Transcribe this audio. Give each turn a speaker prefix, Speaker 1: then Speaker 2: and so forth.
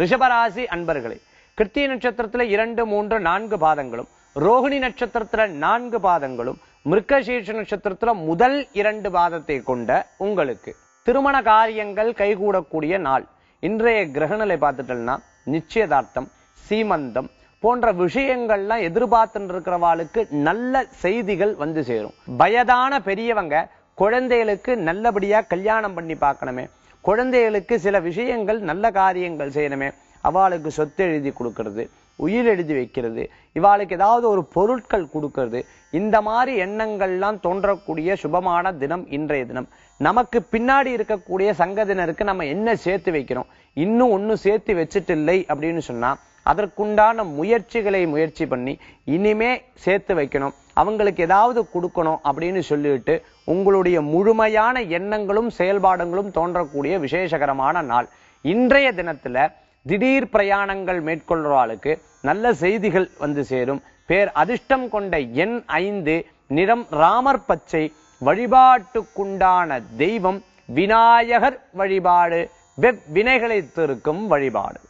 Speaker 1: ரிஷபராசி அன்பர்களே, கிருத்திகை நட்சத்திரத்துல 2, 3, 4 பாதங்களும், ரோகிணி நட்சத்திரத்துல 4 பாதங்களும், மிருகசீர்ஷ நட்சத்திரத்துல முதல் 2 பாதத்தை கொண்ட உங்களுக்கு திருமண காரியங்கள் கைகூடக்கூடிய நாள். இன்றைய கிரகநிலை பார்த்துட்டோம்னா நிச்சயதார்த்தம், சீமந்தம் போன்ற விஷயங்கள்லாம் எதிர்பார்த்துட்டு இருக்கிறவாளுக்கு நல்ல செய்திகள் வந்து சேரும். வயதான பெரியவங்க குழந்தைகளுக்கு நல்லபடியா கல்யாணம் பண்ணி பார்க்கணுமே, குழந்தைகளுக்கு சில விஷயங்கள் நல்ல காரியங்கள் செய்யணுமே, அவளுக்கு சொத்து எழுதி கொடுக்கறது, உயிர் எழுதி வைக்கிறது, இவாளுக்கு ஏதாவது ஒரு பொருட்கள் கொடுக்கறது, இந்த மாதிரி எண்ணங்கள்லாம் தோன்றக்கூடிய சுபமான தினம் இன்றைய தினம். நமக்கு பின்னாடி இருக்கக்கூடிய சங்கதினருக்கு நம்ம என்ன சேர்த்து வைக்கிறோம், இன்னும் ஒன்னும் சேர்த்து வச்சுட்டு இல்லை அப்படின்னு சொன்னா அதற்குண்டான முயற்சி பண்ணி இனிமே சேர்த்து வைக்கணும், அவங்களுக்கு ஏதாவது கொடுக்கணும் அப்படின்னு சொல்லிட்டு உங்களுடைய முழுமையான எண்ணங்களும் செயல்பாடுகளும் தோன்றக்கூடிய விசேஷகரமான நாள். இன்றைய தினத்துல திடீர் பிரயாணங்கள் மேற்கொள்றவாளுக்கு நல்ல செய்திகள் வந்து சேரும். பேர் அதிர்ஷ்டம் கொண்ட எண் 5, நிறம் ராமர் பச்சை. வழிபாட்டுக்குண்டான தெய்வம் விநாயகர் வழிபாடு. வெவ்வினைகளை தீர்க்கும் வழிபாடு.